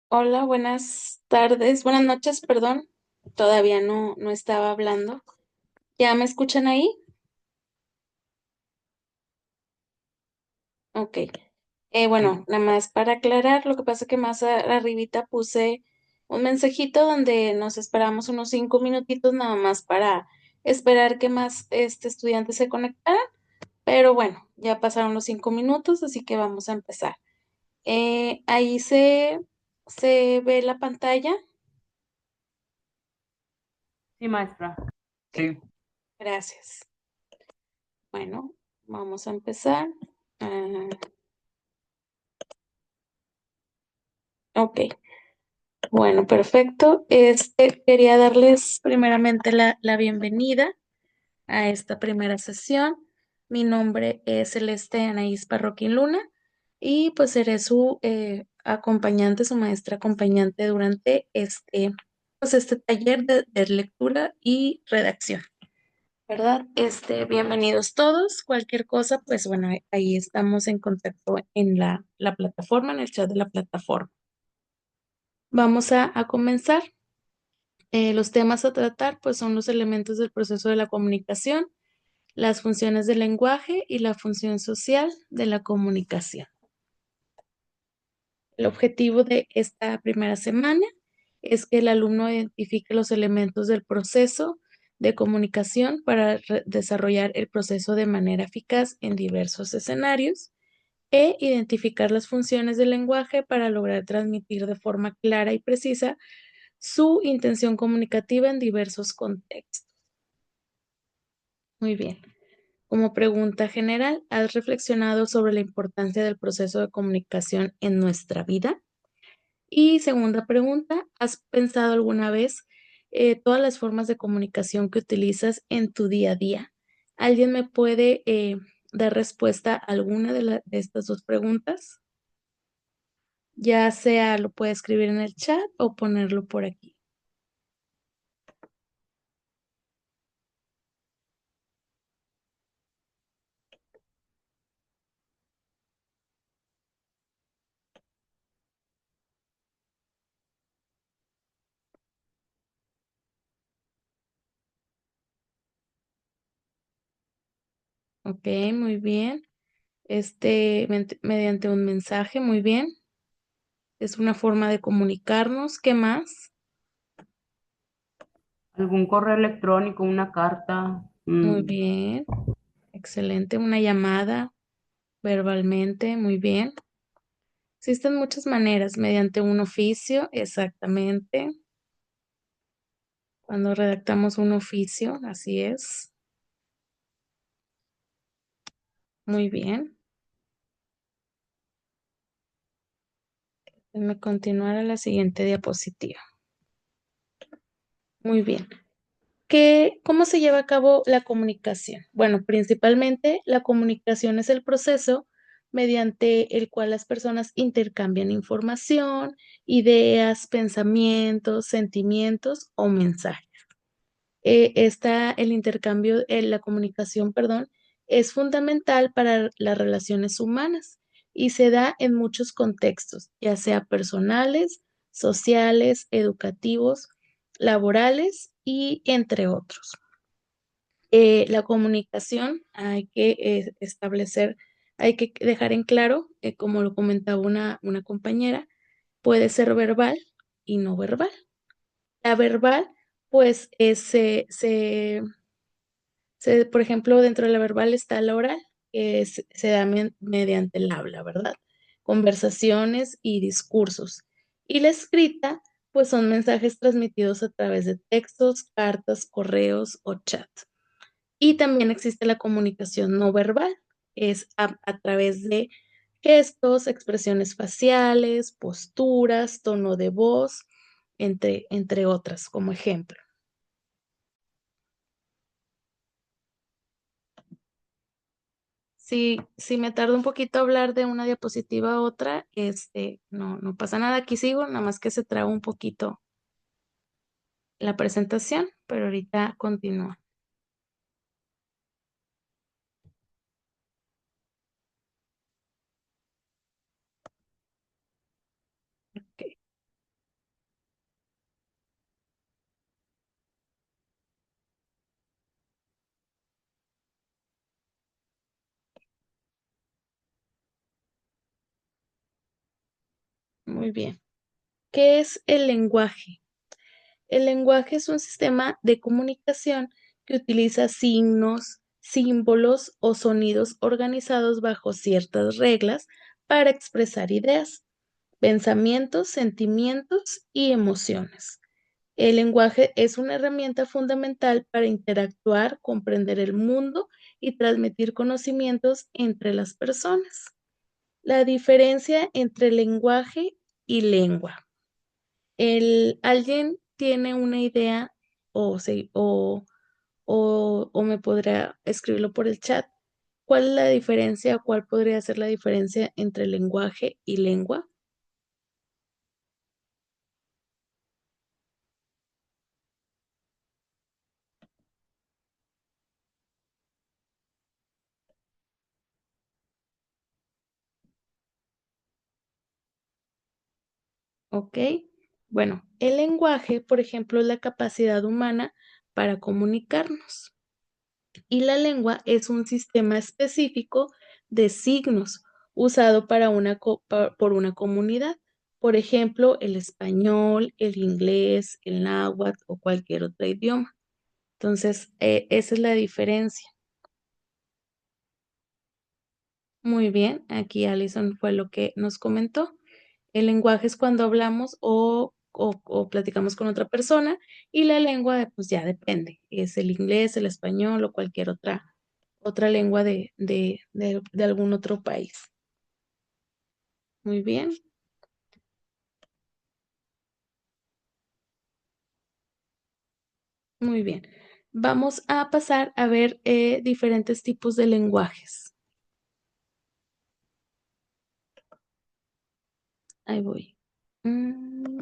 Hola, buenas tardes, buenas noches, perdón. Todavía no estaba hablando. ¿Ya me escuchan ahí? Ok. Bueno, nada más para aclarar, lo que pasa es que más arribita puse un mensajito donde nos esperamos unos 5 minutitos nada más para esperar que más estudiantes se conectaran. Pero bueno, ya pasaron los 5 minutos, así que vamos a empezar. Ahí se ve la pantalla. Sí, maestra. Ok, gracias. Bueno, vamos a empezar. Ah, ok, bueno, perfecto. Quería darles primeramente la bienvenida a esta primera sesión. Mi nombre es Celeste Anaís Parroquín Luna y pues seré su acompañante, su maestra acompañante durante este taller de lectura y redacción. ¿Verdad? Bienvenidos todos. Cualquier cosa, pues bueno, ahí estamos en contacto en la plataforma, en el chat de la plataforma. Vamos a comenzar. Los temas a tratar, pues son los elementos del proceso de la comunicación, las funciones del lenguaje y la función social de la comunicación. El objetivo de esta primera semana es que el alumno identifique los elementos del proceso de comunicación para desarrollar el proceso de manera eficaz en diversos escenarios e identificar las funciones del lenguaje para lograr transmitir de forma clara y precisa su intención comunicativa en diversos contextos. Muy bien. Como pregunta general, ¿has reflexionado sobre la importancia del proceso de comunicación en nuestra vida? Y segunda pregunta, ¿has pensado alguna vez todas las formas de comunicación que utilizas en tu día a día? ¿Alguien me puede dar respuesta a alguna de estas dos preguntas? Ya sea lo puede escribir en el chat o ponerlo por aquí. Ok, muy bien. Mediante un mensaje, muy bien. Es una forma de comunicarnos. ¿Qué más? ¿Algún correo electrónico, una carta? Muy bien. Excelente. Una llamada verbalmente. Muy bien. Existen muchas maneras. Mediante un oficio, exactamente. Cuando redactamos un oficio, así es. Muy bien. Déjenme continuar a la siguiente diapositiva. Muy bien. ¿Cómo se lleva a cabo la comunicación? Bueno, principalmente la comunicación es el proceso mediante el cual las personas intercambian información, ideas, pensamientos, sentimientos o mensajes. El intercambio, la comunicación, perdón, es fundamental para las relaciones humanas y se da en muchos contextos, ya sea personales, sociales, educativos, laborales y entre otros. La comunicación hay que establecer, hay que dejar en claro, como lo comentaba una compañera, puede ser verbal y no verbal. La verbal, pues, por ejemplo, dentro de la verbal está la oral, que se da mediante el habla, ¿verdad? Conversaciones y discursos. Y la escrita, pues son mensajes transmitidos a través de textos, cartas, correos o chat. Y también existe la comunicación no verbal, es a través de gestos, expresiones faciales, posturas, tono de voz, entre otras, como ejemplo. Si me tardo un poquito a hablar de una diapositiva a otra, no pasa nada, aquí sigo, nada más que se traba un poquito la presentación, pero ahorita continúa. Ok. Muy bien. ¿Qué es el lenguaje? El lenguaje es un sistema de comunicación que utiliza signos, símbolos o sonidos organizados bajo ciertas reglas para expresar ideas, pensamientos, sentimientos y emociones. El lenguaje es una herramienta fundamental para interactuar, comprender el mundo y transmitir conocimientos entre las personas. La diferencia entre lenguaje y lengua. ¿Alguien tiene una idea o me podrá escribirlo por el chat? ¿Cuál es la diferencia o cuál podría ser la diferencia entre lenguaje y lengua? ¿Ok? Bueno, el lenguaje, por ejemplo, es la capacidad humana para comunicarnos. Y la lengua es un sistema específico de signos usado para por una comunidad. Por ejemplo, el español, el inglés, el náhuatl o cualquier otro idioma. Entonces, esa es la diferencia. Muy bien, aquí Alison fue lo que nos comentó. El lenguaje es cuando hablamos o platicamos con otra persona y la lengua, pues ya depende. Es el inglés, el español o cualquier otra lengua de algún otro país. Muy bien, muy bien. Vamos a pasar a ver diferentes tipos de lenguajes. Ahí voy. Mm,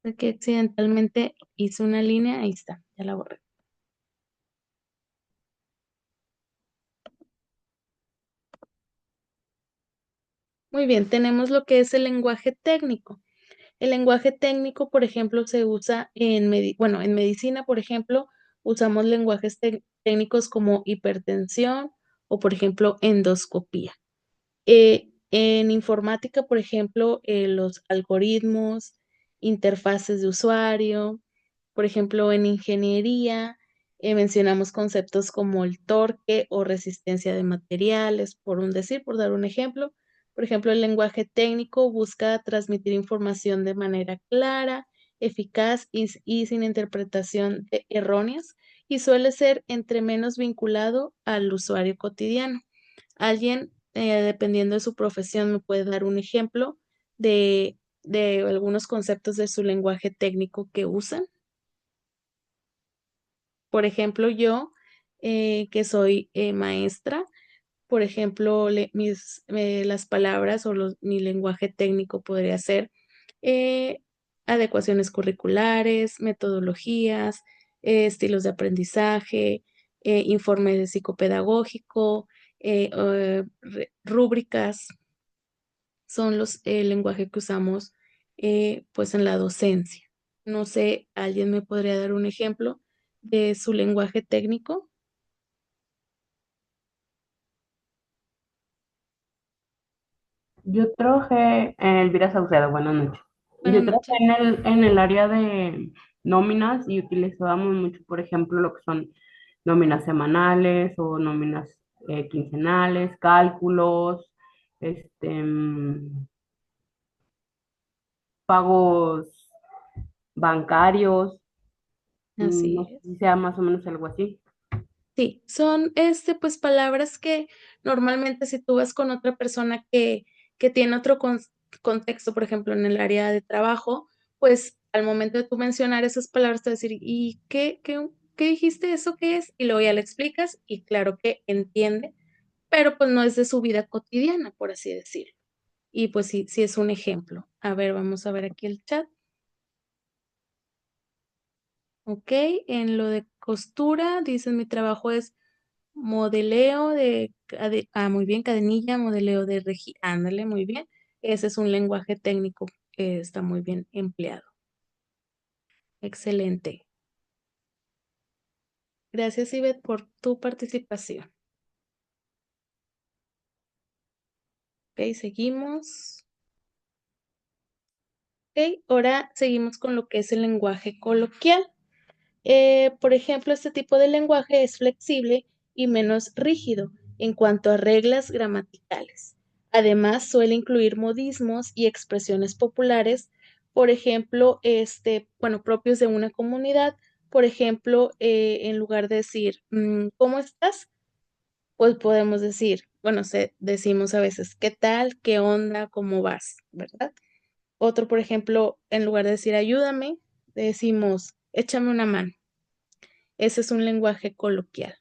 Aquí accidentalmente hice una línea, ahí está, ya la borré. Muy bien, tenemos lo que es el lenguaje técnico. El lenguaje técnico, por ejemplo, se usa en medicina, por ejemplo, usamos lenguajes técnicos como hipertensión o, por ejemplo, endoscopía. En informática, por ejemplo, los algoritmos, interfaces de usuario, por ejemplo, en ingeniería, mencionamos conceptos como el torque o resistencia de materiales, por dar un ejemplo. Por ejemplo, el lenguaje técnico busca transmitir información de manera clara, eficaz y sin interpretación erróneas, y suele ser entre menos vinculado al usuario cotidiano. Alguien, dependiendo de su profesión, me puede dar un ejemplo de algunos conceptos de su lenguaje técnico que usan. Por ejemplo, yo, que soy maestra, por ejemplo, las palabras mi lenguaje técnico podría ser eh, adecuaciones curriculares, metodologías, estilos de aprendizaje, informe psicopedagógico, rúbricas, son el lenguaje que usamos pues en la docencia. No sé, ¿alguien me podría dar un ejemplo de su lenguaje técnico? Yo trabajé, Elvira Saucedo, buenas noches. Buenas Yo trabajé noches. en el área de nóminas y utilizábamos mucho, por ejemplo, lo que son nóminas semanales o nóminas quincenales, cálculos, pagos bancarios, no Así sé es. si sea más o menos algo así. Sí, son, pues, palabras que normalmente si tú vas con otra persona que tiene otro contexto, por ejemplo, en el área de trabajo, pues, al momento de tú mencionar esas palabras te va a decir: "¿Y qué dijiste? ¿Eso qué es?". Y luego ya le explicas y claro que entiende, pero, pues, no es de su vida cotidiana, por así decirlo. Y, pues, sí es un ejemplo. A ver, vamos a ver aquí el chat. Okey, en lo de costura, dicen: "Mi trabajo es modeleo muy bien, cadenilla, modeleo de ándale, muy bien. Ese es un lenguaje técnico que está muy bien empleado. Excelente. Gracias, Ivette, por tu participación. Ok, seguimos. Ok, ahora seguimos con lo que es el lenguaje coloquial. Por ejemplo, este tipo de lenguaje es flexible y menos rígido en cuanto a reglas gramaticales. Además, suele incluir modismos y expresiones populares, por ejemplo, bueno, propios de una comunidad. Por ejemplo, en lugar de decir, ¿cómo estás? Pues podemos decir, bueno, decimos a veces, ¿qué tal? ¿Qué onda? ¿Cómo vas? ¿Verdad? Otro, por ejemplo, en lugar de decir ayúdame, decimos échame una mano. Ese es un lenguaje coloquial.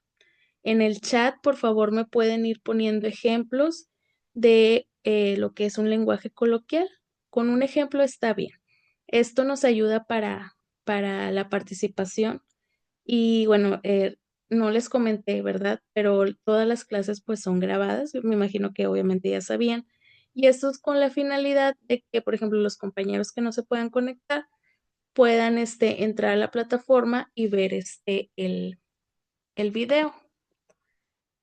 En el chat, por favor, me pueden ir poniendo ejemplos de lo que es un lenguaje coloquial. Con un ejemplo está bien. Esto nos ayuda para la participación. Y bueno, no les comenté, ¿verdad? Pero todas las clases pues son grabadas. Me imagino que obviamente ya sabían. Y esto es con la finalidad de que, por ejemplo, los compañeros que no se puedan conectar puedan entrar a la plataforma y ver el video.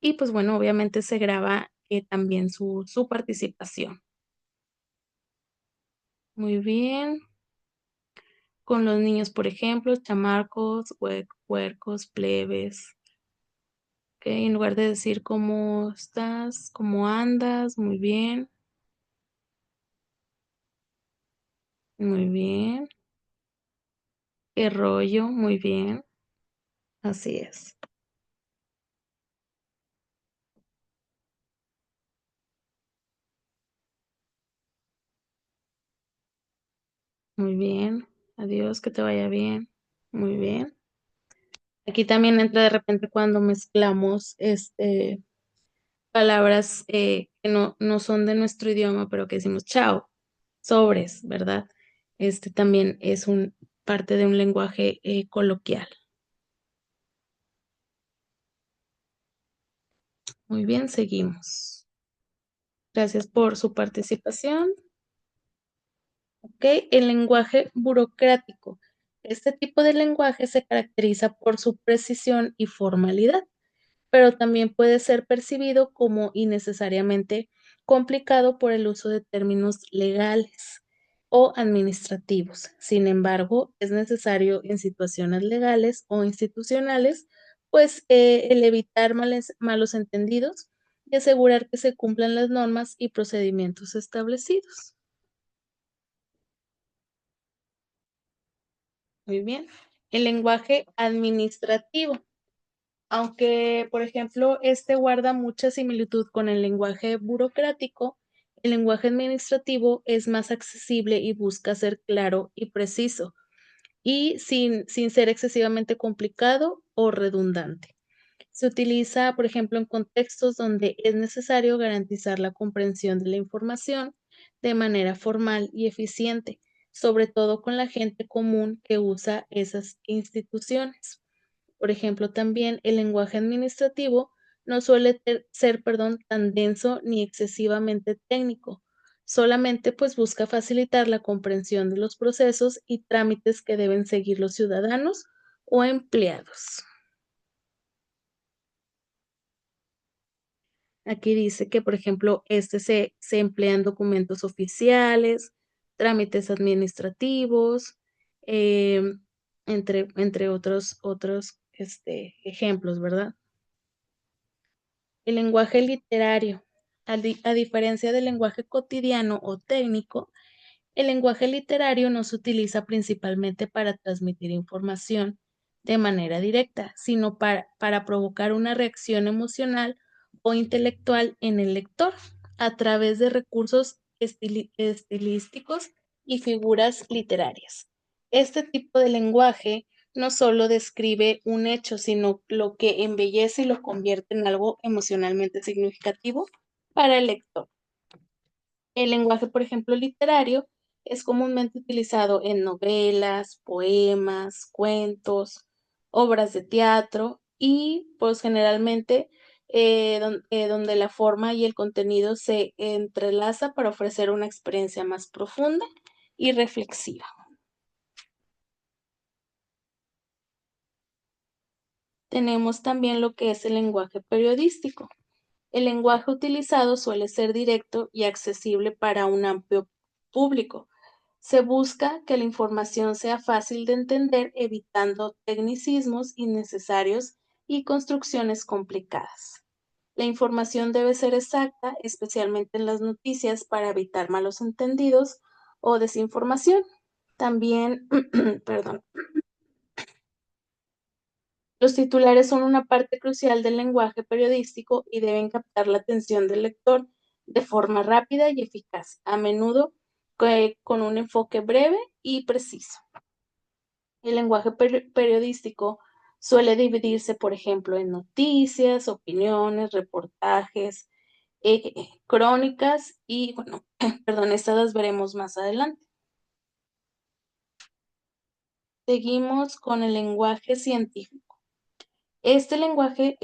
Y pues bueno, obviamente se graba también su participación. Muy bien. Con los niños, por ejemplo, chamarcos, huercos, plebes. Ok, en lugar de decir cómo estás, cómo andas, muy bien, muy bien. Qué rollo, muy bien. Así es. Muy bien. Adiós, que te vaya bien. Muy bien. Aquí también entra de repente cuando mezclamos palabras que no son de nuestro idioma, pero que decimos chao, sobres, ¿verdad? Este también es un parte de un lenguaje coloquial. Muy bien, seguimos. Gracias por su participación. Ok, el lenguaje burocrático. Este tipo de lenguaje se caracteriza por su precisión y formalidad, pero también puede ser percibido como innecesariamente complicado por el uso de términos legales o administrativos. Sin embargo, es necesario en situaciones legales o institucionales, pues el evitar malos entendidos y asegurar que se cumplan las normas y procedimientos establecidos. Muy bien. El lenguaje administrativo. Aunque, por ejemplo, este guarda mucha similitud con el lenguaje burocrático, el lenguaje administrativo es más accesible y busca ser claro y preciso, y sin ser excesivamente complicado o redundante. Se utiliza, por ejemplo, en contextos donde es necesario garantizar la comprensión de la información de manera formal y eficiente, sobre todo con la gente común que usa esas instituciones. Por ejemplo, también el lenguaje administrativo no suele ser, perdón, tan denso ni excesivamente técnico. Solamente pues busca facilitar la comprensión de los procesos y trámites que deben seguir los ciudadanos o empleados. Aquí dice que, por ejemplo, se emplea en documentos oficiales, trámites administrativos, em, entre otros ejemplos, ¿verdad? El lenguaje literario. A diferencia del lenguaje cotidiano o técnico, el lenguaje literario no se utiliza principalmente para transmitir información de manera directa, sino para provocar una reacción emocional o intelectual en el lector a través de recursos estilísticos y figuras literarias. Este tipo de lenguaje no solo describe un hecho, sino lo que embellece y lo convierte en algo emocionalmente significativo para el lector. El lenguaje, por ejemplo, literario es comúnmente utilizado en novelas, poemas, cuentos, obras de teatro y pues generalmente donde la forma y el contenido se entrelaza para ofrecer una experiencia más profunda y reflexiva. Tenemos también lo que es el lenguaje periodístico. El lenguaje utilizado suele ser directo y accesible para un amplio público. Se busca que la información sea fácil de entender, evitando tecnicismos innecesarios y construcciones complicadas. La información debe ser exacta, especialmente en las noticias, para evitar malos entendidos o desinformación. También, perdón, los titulares son una parte crucial del lenguaje periodístico y deben captar la atención del lector de forma rápida y eficaz, a menudo con un enfoque breve y preciso. El lenguaje periodístico suele dividirse, por ejemplo, en noticias, opiniones, reportajes, crónicas y, bueno, perdón, estas las veremos más adelante. Seguimos con el lenguaje científico. Este lenguaje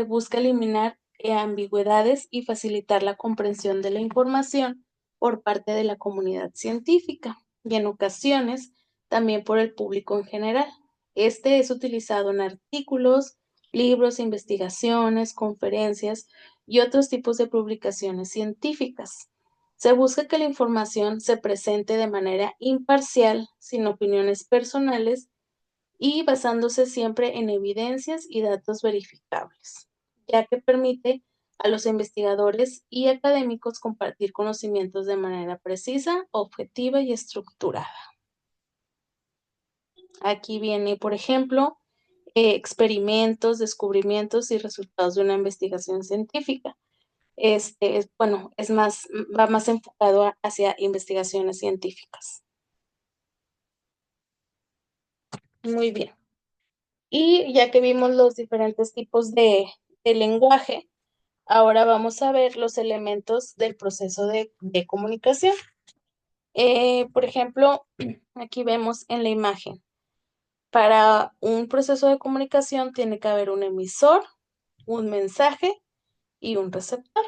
busca eliminar ambigüedades y facilitar la comprensión de la información por parte de la comunidad científica y en ocasiones también por el público en general. Este es utilizado en artículos, libros, investigaciones, conferencias y otros tipos de publicaciones científicas. Se busca que la información se presente de manera imparcial, sin opiniones personales y basándose siempre en evidencias y datos verificables, ya que permite a los investigadores y académicos compartir conocimientos de manera precisa, objetiva y estructurada. Aquí viene, por ejemplo, experimentos, descubrimientos y resultados de una investigación científica. Bueno, va más enfocado hacia investigaciones científicas. Muy bien. Y ya que vimos los diferentes tipos de lenguaje, ahora vamos a ver los elementos del proceso de comunicación. Por ejemplo, aquí vemos en la imagen, para un proceso de comunicación tiene que haber un emisor, un mensaje y un receptor.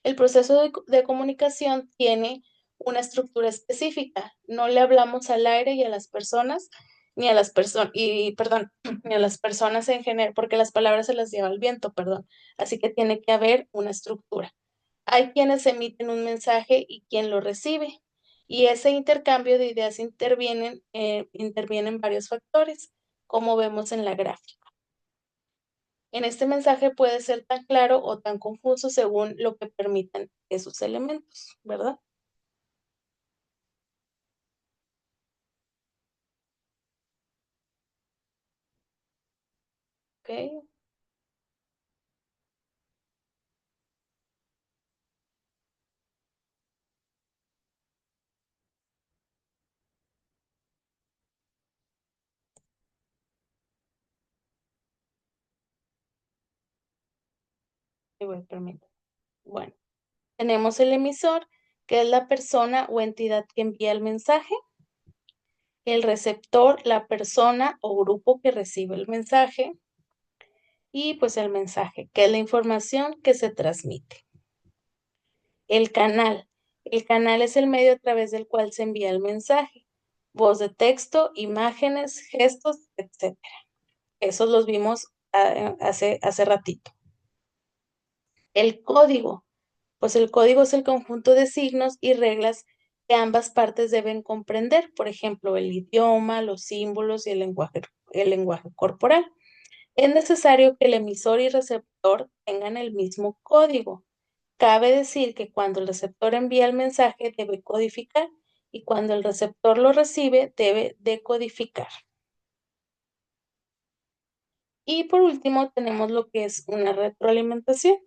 El proceso de comunicación tiene una estructura específica. No le hablamos al aire y a las personas, ni a las personas, y perdón, ni a las personas en general, porque las palabras se las lleva el viento, perdón. Así que tiene que haber una estructura. Hay quienes emiten un mensaje y quien lo recibe. Y ese intercambio de ideas intervienen varios factores, como vemos en la gráfica. En este mensaje puede ser tan claro o tan confuso según lo que permitan esos elementos, ¿verdad? Ok, y voy, permítame. Bueno, tenemos el emisor, que es la persona o entidad que envía el mensaje. El receptor, la persona o grupo que recibe el mensaje. Y pues el mensaje, que es la información que se transmite. El canal. El canal es el medio a través del cual se envía el mensaje. Voz de texto, imágenes, gestos, etc. Esos los vimos hace ratito. El código. Pues el código es el conjunto de signos y reglas que ambas partes deben comprender. Por ejemplo, el idioma, los símbolos y el lenguaje corporal. Es necesario que el emisor y receptor tengan el mismo código. Cabe decir que cuando el receptor envía el mensaje debe codificar y cuando el receptor lo recibe debe decodificar. Y por último tenemos lo que es una retroalimentación.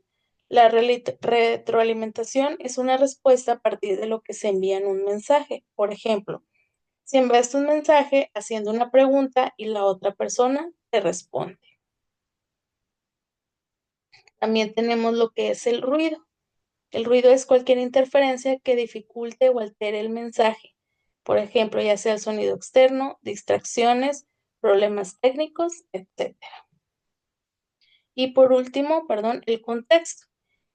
La retroalimentación es una respuesta a partir de lo que se envía en un mensaje. Por ejemplo, si enviaste un mensaje haciendo una pregunta y la otra persona te responde. También tenemos lo que es el ruido. El ruido es cualquier interferencia que dificulte o altere el mensaje. Por ejemplo, ya sea el sonido externo, distracciones, problemas técnicos, etc. Y por último, perdón, el contexto.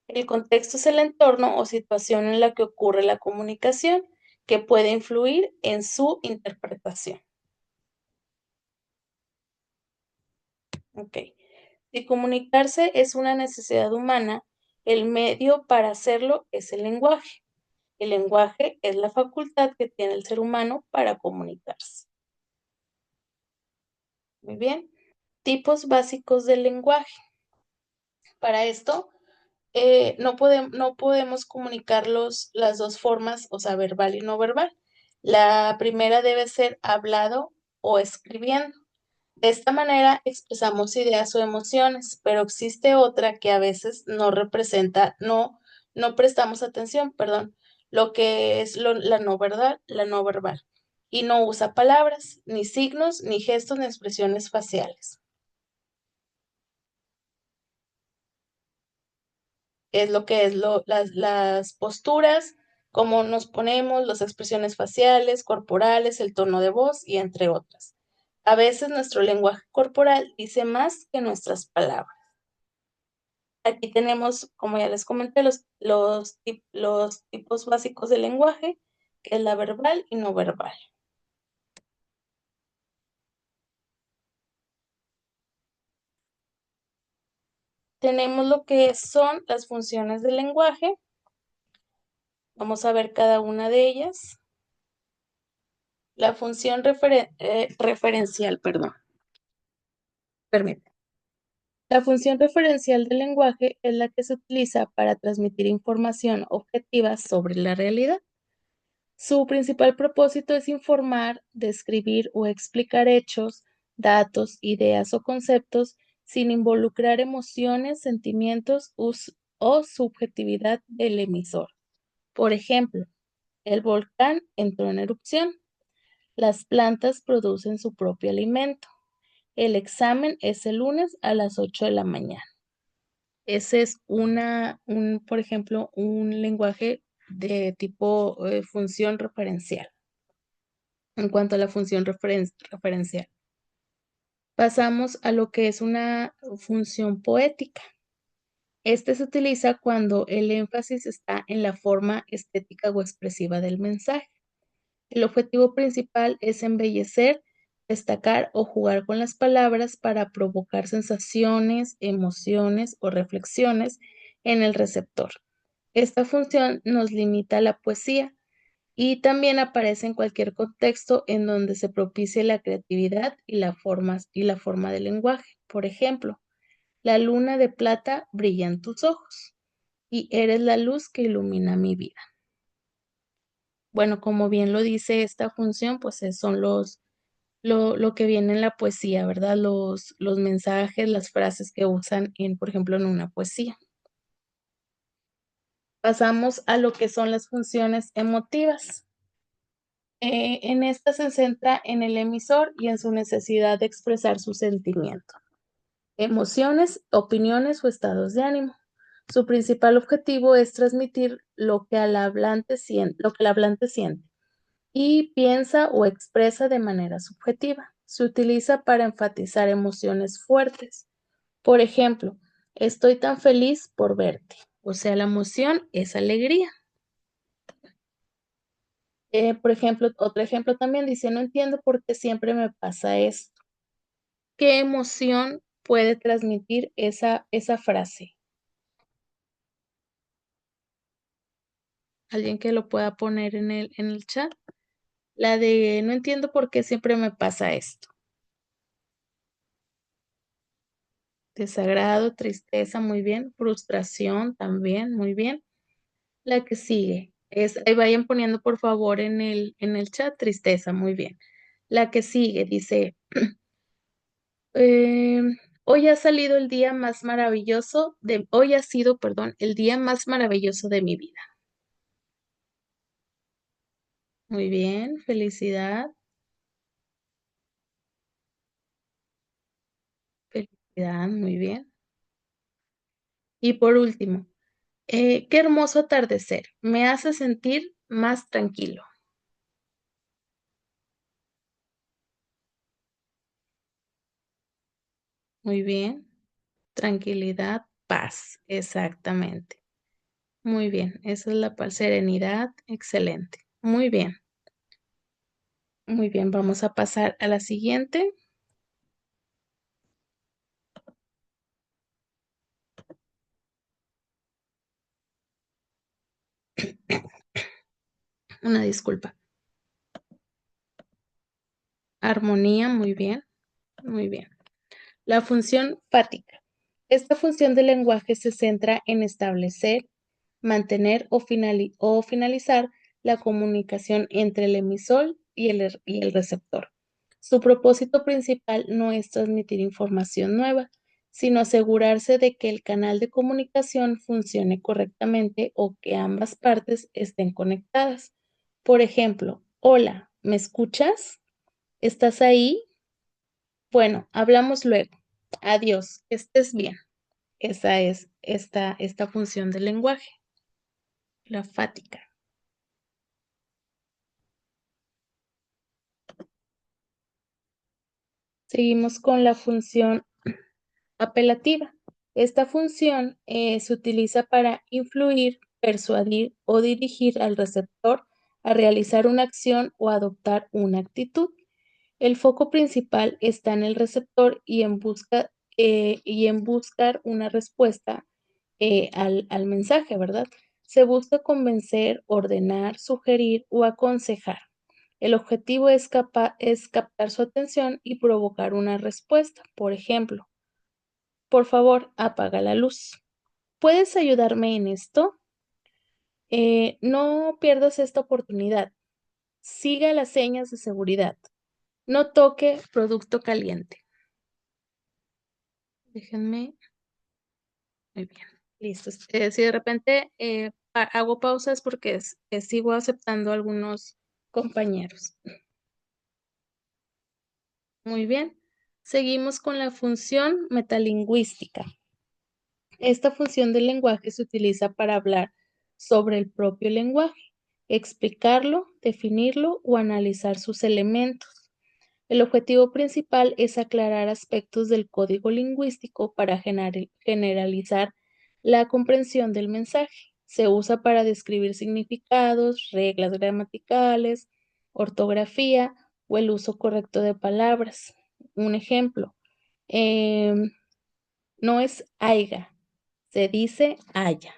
El contexto es el entorno o situación en la que ocurre la comunicación que puede influir en su interpretación. Ok. Si comunicarse es una necesidad humana El medio para hacerlo es el lenguaje. El lenguaje es la facultad que tiene el ser humano para comunicarse. Muy bien. Tipos básicos del lenguaje. Para esto, no podemos comunicar las dos formas, o sea, verbal y no verbal. La primera debe ser hablado o escribiendo. De esta manera expresamos ideas o emociones, pero existe otra que a veces no representa, no prestamos atención, perdón, lo que es la no verbal, y no usa palabras, ni signos, ni gestos, ni expresiones faciales. Es lo que es las posturas, cómo nos ponemos, las expresiones faciales, corporales, el tono de voz y entre otras. A veces nuestro lenguaje corporal dice más que nuestras palabras. Aquí tenemos, como ya les comenté, los tipos básicos del lenguaje, que es la verbal y no verbal. Tenemos lo que son las funciones del lenguaje. Vamos a ver cada una de ellas. La función referencial, perdón. Permítame. La función referencial del lenguaje es la que se utiliza para transmitir información objetiva sobre la realidad. Su principal propósito es informar, describir o explicar hechos, datos, ideas o conceptos sin involucrar emociones, sentimientos o subjetividad del emisor. Por ejemplo, el volcán entró en erupción. Las plantas producen su propio alimento. El examen es el lunes a las 8 de la mañana. Ese es por ejemplo, un lenguaje de tipo función referencial. En cuanto a la función referencial, pasamos a lo que es una función poética. Este se utiliza cuando el énfasis está en la forma estética o expresiva del mensaje. El objetivo principal es embellecer, destacar o jugar con las palabras para provocar sensaciones, emociones o reflexiones en el receptor. Esta función nos limita a la poesía y también aparece en cualquier contexto en donde se propicie la creatividad y la forma del lenguaje. Por ejemplo, la luna de plata brilla en tus ojos y eres la luz que ilumina mi vida. Bueno, como bien lo dice esta función, pues son lo que viene en la poesía, ¿verdad? Los mensajes, las frases que usan por ejemplo, en una poesía. Pasamos a lo que son las funciones emotivas. En esta se centra en el emisor y en su necesidad de expresar su sentimiento, emociones, opiniones o estados de ánimo. Su principal objetivo es transmitir lo que el hablante siente y piensa o expresa de manera subjetiva. Se utiliza para enfatizar emociones fuertes. Por ejemplo, estoy tan feliz por verte. O sea, la emoción es alegría. Por ejemplo, otro ejemplo también dice, no entiendo por qué siempre me pasa esto. ¿Qué emoción puede transmitir esa frase? ¿Alguien que lo pueda poner en el chat? La de, no entiendo por qué siempre me pasa esto. Desagrado, tristeza, muy bien. Frustración también, muy bien. La que sigue ahí vayan poniendo por favor en el chat, tristeza, muy bien. La que sigue dice, hoy ha salido el día más maravilloso hoy ha sido, perdón, el día más maravilloso de mi vida. Muy bien, felicidad, felicidad, muy bien. Y por último, qué hermoso atardecer, me hace sentir más tranquilo. Muy bien, tranquilidad, paz, exactamente. Muy bien, esa es la paz, serenidad, excelente. Muy bien, muy bien, vamos a pasar a la siguiente. Una disculpa. Armonía, muy bien, muy bien. La función fática. Esta función del lenguaje se centra en establecer, mantener o finalizar la comunicación entre el emisor y el receptor. Su propósito principal no es transmitir información nueva, sino asegurarse de que el canal de comunicación funcione correctamente o que ambas partes estén conectadas. Por ejemplo, hola, ¿me escuchas? ¿Estás ahí? Bueno, hablamos luego. Adiós, que estés bien. Esa es esta función del lenguaje, la fática. Seguimos con la función apelativa. Esta función se utiliza para influir, persuadir o dirigir al receptor a realizar una acción o adoptar una actitud. El foco principal está en el receptor y en buscar una respuesta al mensaje, ¿verdad? Se busca convencer, ordenar, sugerir o aconsejar. El objetivo es captar su atención y provocar una respuesta. Por ejemplo, por favor, apaga la luz. ¿Puedes ayudarme en esto? No pierdas esta oportunidad. Siga las señas de seguridad. No toque producto caliente. Déjenme. Muy bien. Listo. Si de repente hago pausas porque sigo aceptando algunos compañeros. Muy bien. Seguimos con la función metalingüística. Esta función del lenguaje se utiliza para hablar sobre el propio lenguaje, explicarlo, definirlo o analizar sus elementos. El objetivo principal es aclarar aspectos del código lingüístico para generalizar la comprensión del mensaje. Se usa para describir significados, reglas gramaticales, ortografía o el uso correcto de palabras. Un ejemplo, em, no es haiga, se dice haya.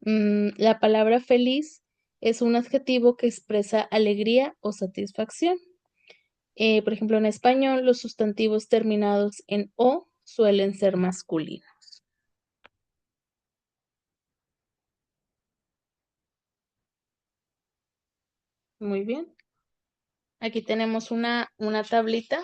La palabra feliz es un adjetivo que expresa alegría o satisfacción. Por ejemplo, en español, los sustantivos terminados en o suelen ser masculinos. Muy bien. Aquí tenemos una tablita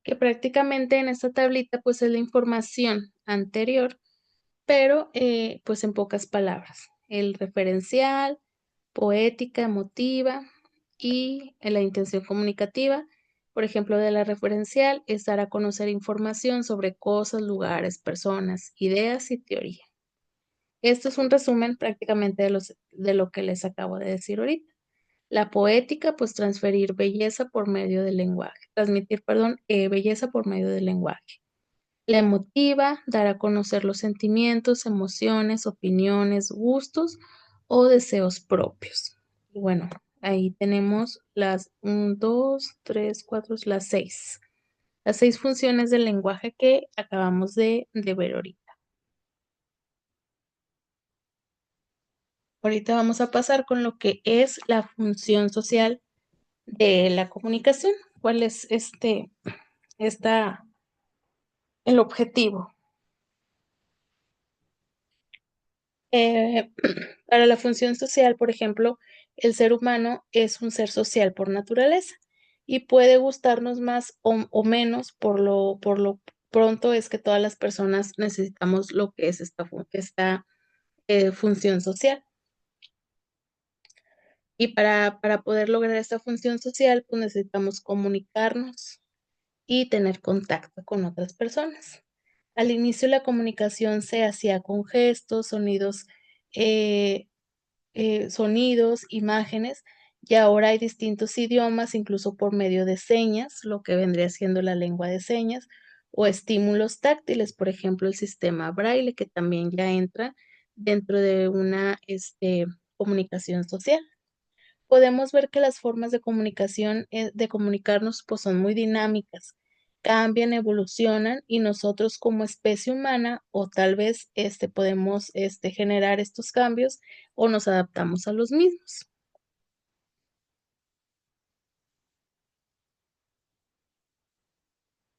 que prácticamente en esta tablita pues es la información anterior, pero pues en pocas palabras. El referencial, poética, emotiva y la intención comunicativa. Por ejemplo, de la referencial es dar a conocer información sobre cosas, lugares, personas, ideas y teoría. Esto es un resumen prácticamente de lo que les acabo de decir ahorita. La poética, pues transferir belleza por medio del lenguaje, transmitir, perdón, belleza por medio del lenguaje. La emotiva, dar a conocer los sentimientos, emociones, opiniones, gustos o deseos propios. Y bueno, ahí tenemos las 1, 2, 3, 4, las 6. Las 6 funciones del lenguaje que acabamos de ver ahorita. Ahorita vamos a pasar con lo que es la función social de la comunicación. ¿Cuál es el objetivo? Eh, para la función social, por ejemplo, el ser humano es un ser social por naturaleza y puede gustarnos más o menos por lo pronto es que todas las personas necesitamos lo que es esta función social. Y para poder lograr esta función social, pues necesitamos comunicarnos y tener contacto con otras personas. Al inicio la comunicación se hacía con gestos, eh, sonidos, imágenes, y ahora hay distintos idiomas, incluso por medio de señas, lo que vendría siendo la lengua de señas, o estímulos táctiles, por ejemplo, el sistema Braille, que también ya entra dentro de una comunicación social. Podemos ver que las formas de comunicación, de comunicarnos, pues son muy dinámicas. cambian, evolucionan y nosotros como especie humana o tal vez podemos generar estos cambios o nos adaptamos a los mismos.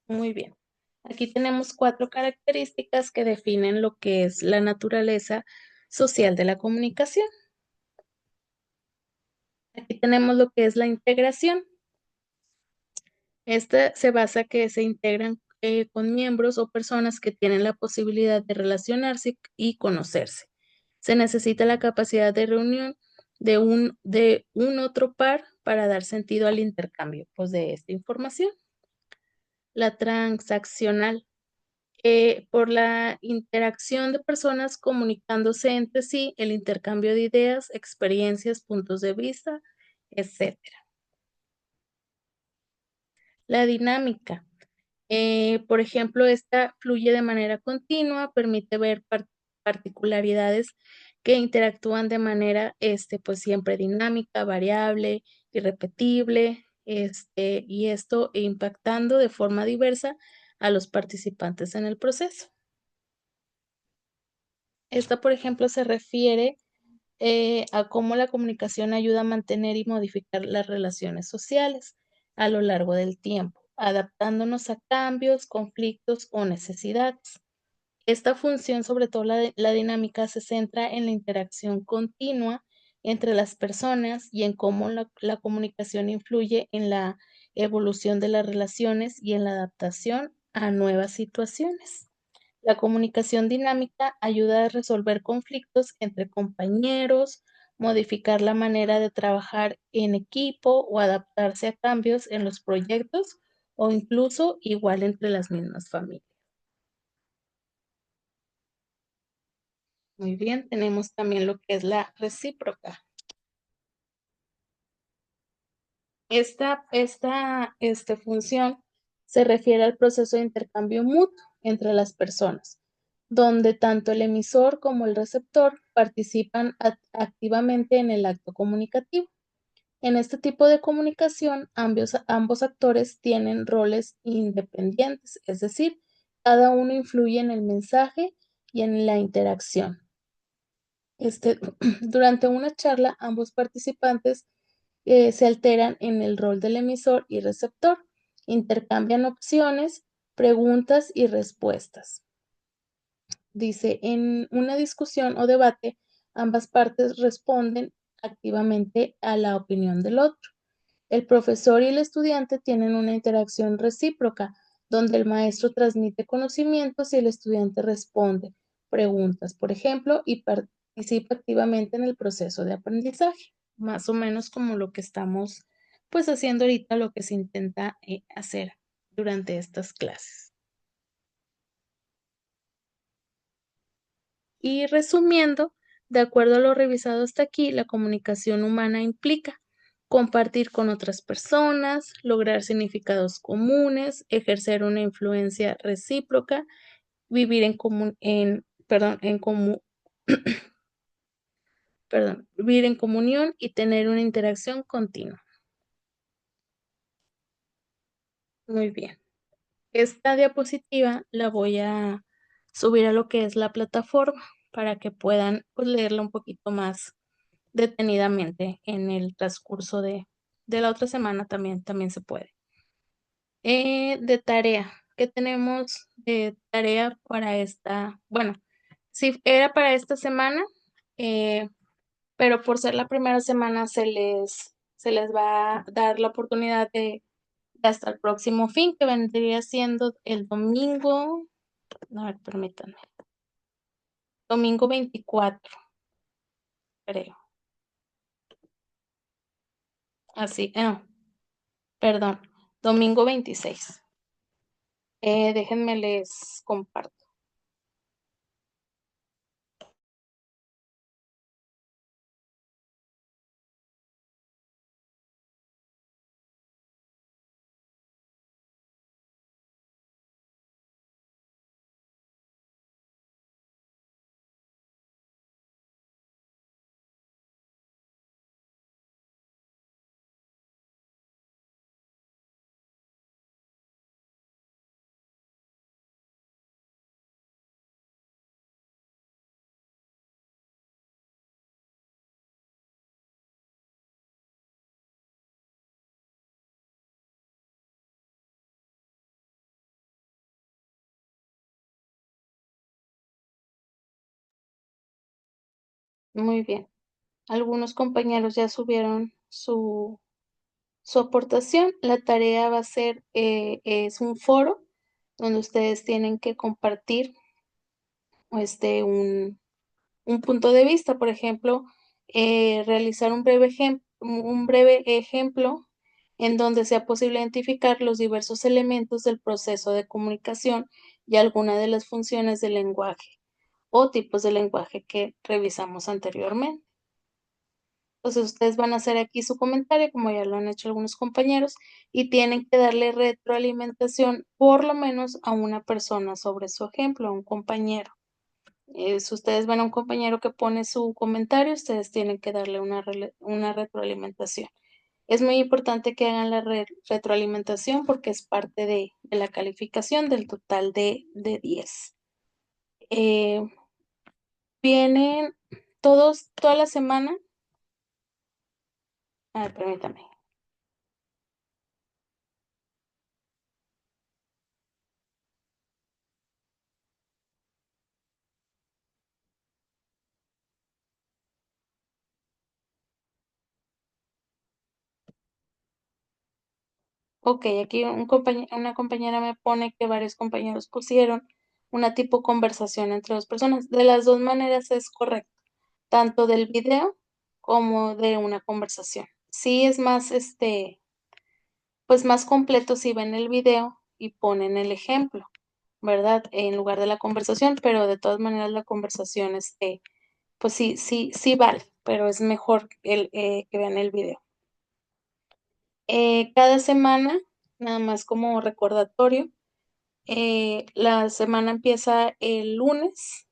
Muy bien. Aquí tenemos 4 características que definen lo que es la naturaleza social de la comunicación. Aquí tenemos lo que es la integración. Esta se basa que se integran con miembros o personas que tienen la posibilidad de relacionarse y conocerse. Se necesita la capacidad de reunión de un otro par para dar sentido al intercambio, pues, de esta información. La transaccional, por la interacción de personas comunicándose entre sí, el intercambio de ideas, experiencias, puntos de vista, etcétera. La dinámica. Por ejemplo, esta fluye de manera continua, permite ver particularidades que interactúan de manera, pues siempre dinámica, variable, irrepetible, y esto impactando de forma diversa a los participantes en el proceso. Esta, por ejemplo, se refiere a cómo la comunicación ayuda a mantener y modificar las relaciones sociales a lo largo del tiempo, adaptándonos a cambios, conflictos o necesidades. Esta función, sobre todo la dinámica, se centra en la interacción continua entre las personas y en cómo la comunicación influye en la evolución de las relaciones y en la adaptación a nuevas situaciones. La comunicación dinámica ayuda a resolver conflictos entre compañeros, modificar la manera de trabajar en equipo o adaptarse a cambios en los proyectos o incluso igual entre las mismas familias. Muy bien, tenemos también lo que es la recíproca. Esta función se refiere al proceso de intercambio mutuo entre las personas, donde tanto el emisor como el receptor participan activamente en el acto comunicativo. En este tipo de comunicación, ambos actores tienen roles independientes, es decir, cada uno influye en el mensaje y en la interacción. Durante una charla, ambos participantes se alteran en el rol del emisor y receptor, intercambian opciones, preguntas y respuestas. Dice, en una discusión o debate, ambas partes responden activamente a la opinión del otro. El profesor y el estudiante tienen una interacción recíproca, donde el maestro transmite conocimientos y el estudiante responde preguntas, por ejemplo, y participa activamente en el proceso de aprendizaje, más o menos como lo que estamos pues haciendo ahorita, lo que se intenta hacer durante estas clases. Y resumiendo, de acuerdo a lo revisado hasta aquí, la comunicación humana implica compartir con otras personas, lograr significados comunes, ejercer una influencia recíproca, vivir en común, perdón, en perdón, vivir en comunión y tener una interacción continua. Muy bien. Esta diapositiva la voy a subir a lo que es la plataforma para que puedan pues, leerla un poquito más detenidamente en el transcurso de la otra semana también se puede. De tarea, ¿qué tenemos de tarea para esta? Bueno, sí, era para esta semana, eh, pero por ser la primera semana se les va a dar la oportunidad de hasta el próximo fin, que vendría siendo el domingo, a ver, permítanme, domingo 24, creo. Así, perdón, domingo 26. Déjenme les comparto. Muy bien. Algunos compañeros ya subieron su aportación. La tarea va a ser, es un foro donde ustedes tienen que compartir, un punto de vista, por ejemplo, realizar un breve ejemplo en donde sea posible identificar los diversos elementos del proceso de comunicación y alguna de las funciones del lenguaje o tipos de lenguaje que revisamos anteriormente. Entonces, ustedes van a hacer aquí su comentario, como ya lo han hecho algunos compañeros, y tienen que darle retroalimentación, por lo menos a una persona sobre su ejemplo, a un compañero. Si ustedes ven a un compañero que pone su comentario, ustedes tienen que darle una retroalimentación. Es muy importante que hagan la retroalimentación porque es parte de la calificación del total de 10. Eh, Vienen toda la semana. A ver, permítame. Ok, aquí una compañera me pone que varios compañeros pusieron una tipo conversación entre dos personas. De las dos maneras es correcto, tanto del video como de una conversación. Sí es más, pues más completo si ven el video y ponen el ejemplo, ¿verdad? En lugar de la conversación, pero de todas maneras la conversación, pues sí vale, pero es mejor que vean el video. Cada semana, nada más como recordatorio, la semana empieza el lunes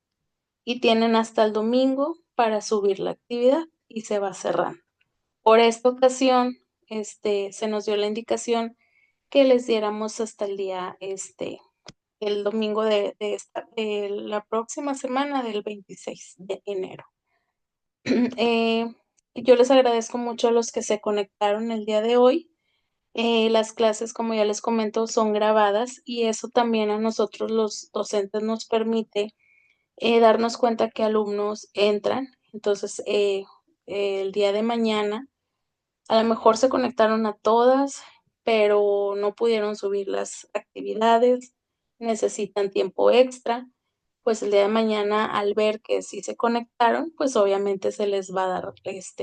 y tienen hasta el domingo para subir la actividad y se va cerrando. Por esta ocasión, se nos dio la indicación que les diéramos hasta el día, el domingo de la próxima semana del 26 de enero. Eh, yo les agradezco mucho a los que se conectaron el día de hoy. Las clases, como ya les comento, son grabadas y eso también a nosotros los docentes nos permite darnos cuenta que alumnos entran. Entonces, el día de mañana, a lo mejor se conectaron a todas, pero no pudieron subir las actividades, necesitan tiempo extra. Pues el día de mañana, al ver que sí se conectaron, pues obviamente se les va a dar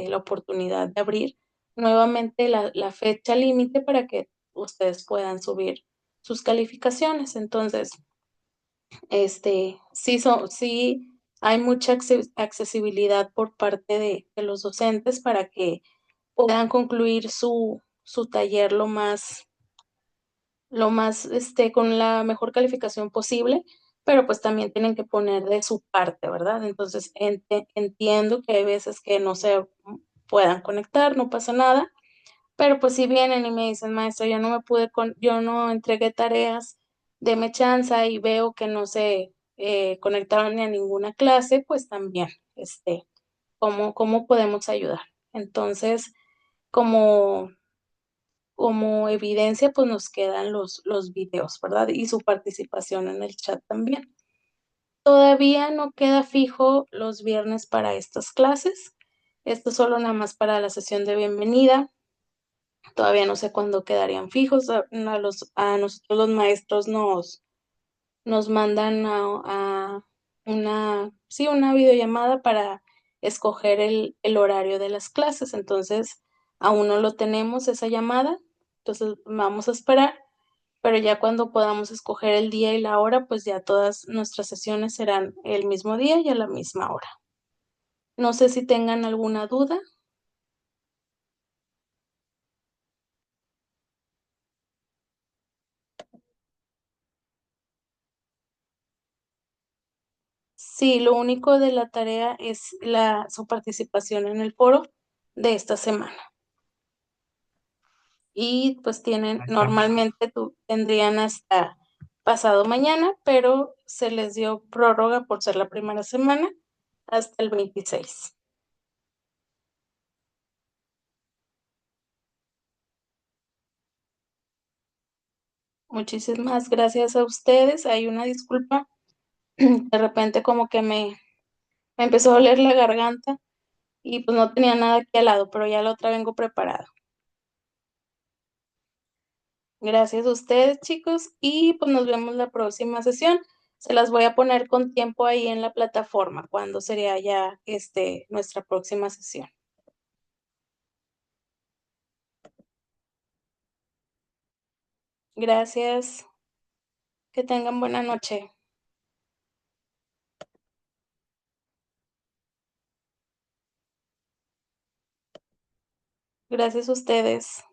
la oportunidad de abrir nuevamente la fecha límite para que ustedes puedan subir sus calificaciones. Entonces, sí hay mucha accesibilidad por parte de los docentes para que puedan concluir su taller con la mejor calificación posible, pero pues también tienen que poner de su parte, ¿verdad? Entonces entiendo que hay veces que no se puedan conectar, no pasa nada, pero pues si vienen y me dicen, maestra, yo no entregué tareas, deme chance y veo que no se conectaron ni a ninguna clase, pues también, ¿cómo podemos ayudar? Entonces, como como evidencia, pues nos quedan los videos, ¿verdad? Y su participación en el chat también. Todavía no queda fijo los viernes para estas clases. Esto solo nada más para la sesión de bienvenida. Todavía no sé cuándo quedarían fijos. A nosotros los maestros nos mandan a una videollamada para escoger el horario de las clases. Entonces, aún no lo tenemos esa llamada. Entonces, vamos a esperar, pero ya cuando podamos escoger el día y la hora, pues ya todas nuestras sesiones serán el mismo día y a la misma hora. No sé si tengan alguna duda. Sí, lo único de la tarea es su participación en el foro de esta semana. Y pues Perfecto. normalmente tendrían hasta pasado mañana, pero se les dio prórroga por ser la primera semana hasta el 26. Muchísimas gracias a ustedes. Hay una disculpa, de repente como que me empezó a doler la garganta, y pues no tenía nada aquí al lado, pero ya la otra vengo preparada. Gracias a ustedes, chicos, y pues nos vemos la próxima sesión. Se las voy a poner con tiempo ahí en la plataforma, cuando sería ya, nuestra próxima sesión. Gracias, que tengan buena noche. Gracias a ustedes.